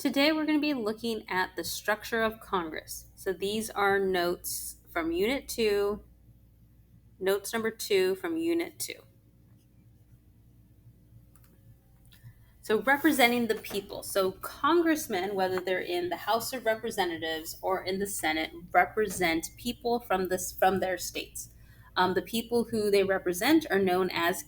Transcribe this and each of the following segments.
Today we're going to be looking at the structure of Congress. So these are notes from Unit 2, notes number 2 from Unit 2. So representing the people. So congressmen, whether they're in the House of Representatives or in the Senate, represent people from their states. The people who they represent are known as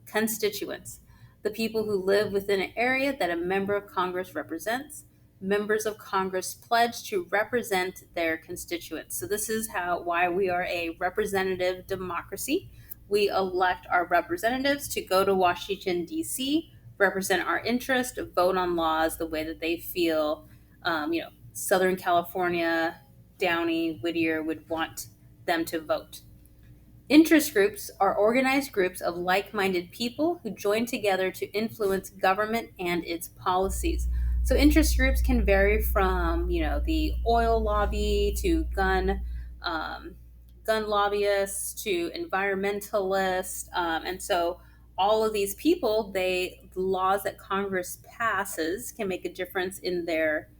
constituents, the people who live within an area that a member of Congress represents. Members of Congress pledge to represent their constituents. So this is why we are a representative democracy. We elect our representatives to go to Washington, D.C., represent our interest, vote on laws the way that they feel, Southern California, Downey, Whittier would want them to vote. Interest groups are organized groups of like-minded people who join together to influence government and its policies. So interest groups can vary from, the oil lobby to gun lobbyists to environmentalists, and so all of these people, the laws that Congress passes can make a difference in their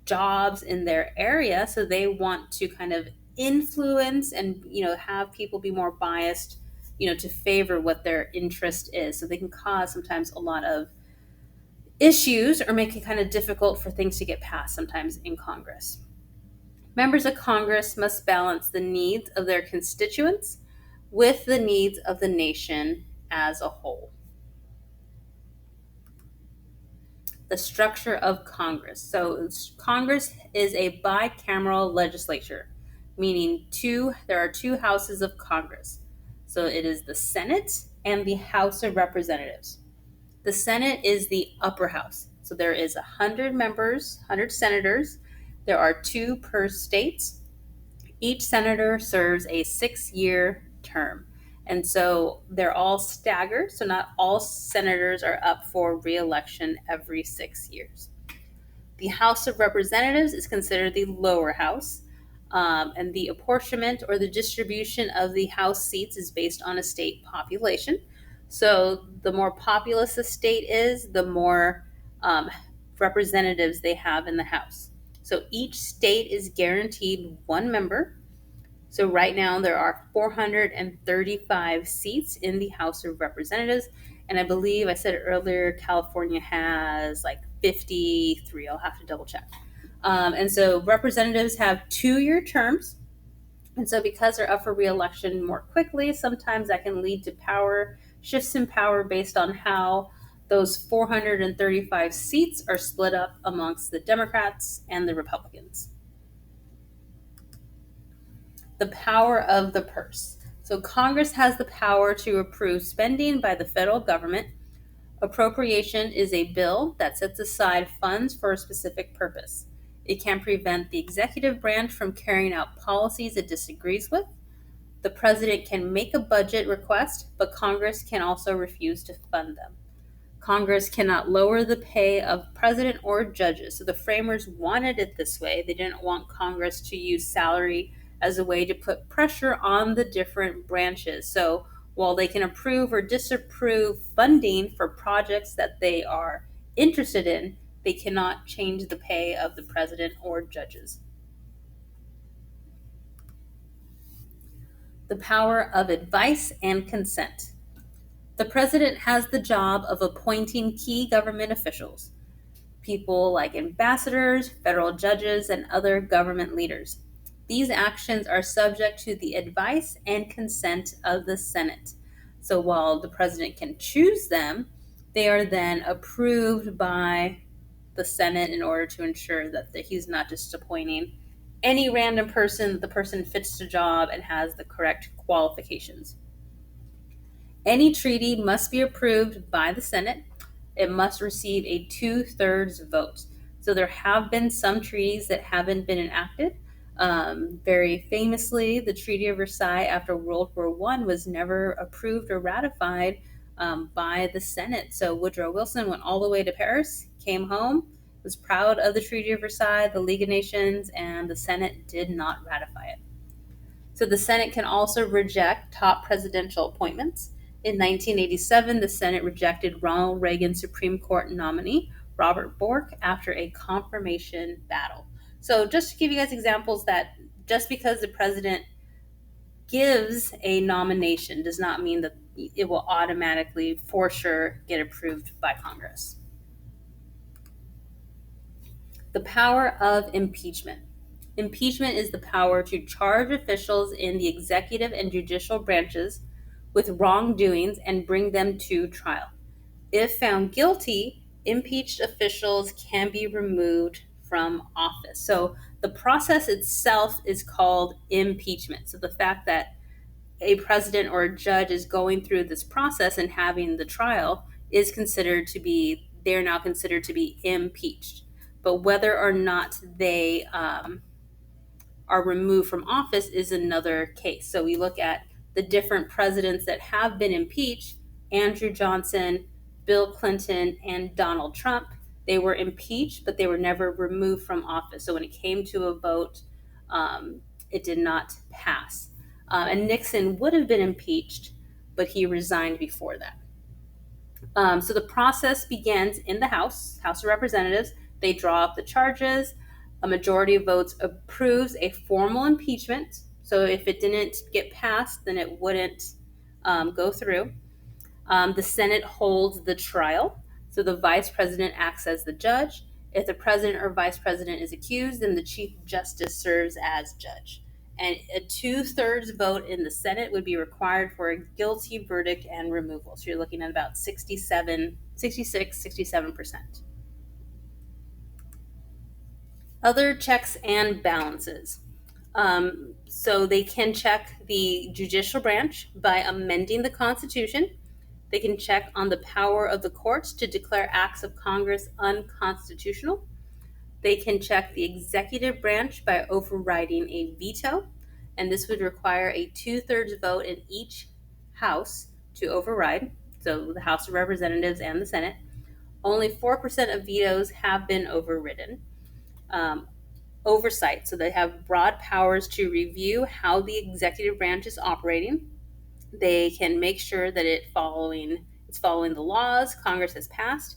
jobs in their area, so they want to kind of influence and have people be more biased to favor what their interest is, so they can cause sometimes a lot of issues or make it kind of difficult for things to get passed sometimes in Congress. Members of Congress must balance the needs of their constituents with the needs of the nation as a whole. The structure of Congress. So Congress is a bicameral legislature, meaning there are two houses of Congress. So it is the Senate and the House of Representatives. The Senate is the upper house. So there is 100 members, 100 senators. There are 2 per state. Each senator serves a 6-year term. And so they're all staggered, so not all senators are up for re-election every 6 years. The House of Representatives is considered the lower house, and the apportionment or the distribution of the House seats is based on a state population. So the more populous a state is, the more representatives they have in the House. So each state is guaranteed 1 member. So right now there are 435 seats in the House of Representatives. And I believe I said earlier, California has like 53. I'll have to double check. And so representatives have 2-year terms. And so because they're up for re-election more quickly, sometimes that can lead to shifts in power based on how those 435 seats are split up amongst the Democrats and the Republicans. The power of the purse. So Congress has the power to approve spending by the federal government. Appropriation is a bill that sets aside funds for a specific purpose. It can prevent the executive branch from carrying out policies it disagrees with. The president can make a budget request, but Congress can also refuse to fund them. Congress cannot lower the pay of president or judges. So the framers wanted it this way. They didn't want Congress to use salary as a way to put pressure on the different branches. So while they can approve or disapprove funding for projects that they are interested in, they cannot change the pay of the president or judges. The power of advice and consent. The president has the job of appointing key government officials, people like ambassadors, federal judges, and other government leaders. These actions are subject to the advice and consent of the Senate. So while the president can choose them, they are then approved by the Senate in order to ensure that he's not just appointing any random person. The person fits the job and has the correct qualifications. Any treaty must be approved by the Senate. It must receive a 2/3 vote. So there have been some treaties that haven't been enacted. Very famously, the Treaty of Versailles after World War I was never approved or ratified by the Senate. So Woodrow Wilson went all the way to Paris, came home, was proud of the Treaty of Versailles, the League of Nations, and the Senate did not ratify it. So the Senate can also reject top presidential appointments. In 1987, the Senate rejected Ronald Reagan's Supreme Court nominee Robert Bork after a confirmation battle. So, just to give you guys examples that just because the president gives a nomination does not mean that it will automatically, for sure, get approved by Congress. The power of impeachment. Impeachment is the power to charge officials in the executive and judicial branches with wrongdoings and bring them to trial. If found guilty, impeached officials can be removed from office. So the process itself is called impeachment. So the fact that a president or a judge is going through this process and having the trial is considered to be, they're now considered to be impeached. But whether or not they are removed from office is another case. So we look at the different presidents that have been impeached: Andrew Johnson, Bill Clinton, and Donald Trump. They were impeached, but they were never removed from office. So when it came to a vote, it did not pass. And Nixon would have been impeached, but he resigned before that. So the process begins in the House of Representatives. They draw up the charges. A majority of votes approves a formal impeachment. So if it didn't get passed, then it wouldn't go through. The Senate holds the trial. So the vice president acts as the judge. If the president or vice president is accused, then the chief justice serves as judge. And a 2/3 vote in the Senate would be required for a guilty verdict and removal. So you're looking at about 67%. Other checks and balances. So they can check the judicial branch by amending the Constitution. They can check on the power of the courts to declare acts of Congress unconstitutional. They can check the executive branch by overriding a veto, and this would require a 2/3 vote in each house to override, so the House of Representatives and the Senate. Only 4% of vetoes have been overridden. Oversight, so they have broad powers to review how the executive branch is operating. They can make sure that it's following the laws Congress has passed,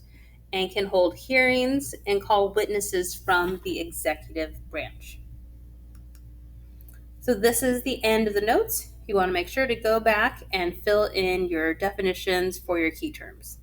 and can hold hearings and call witnesses from the executive branch. So this is the end of the notes. You want to make sure to go back and fill in your definitions for your key terms.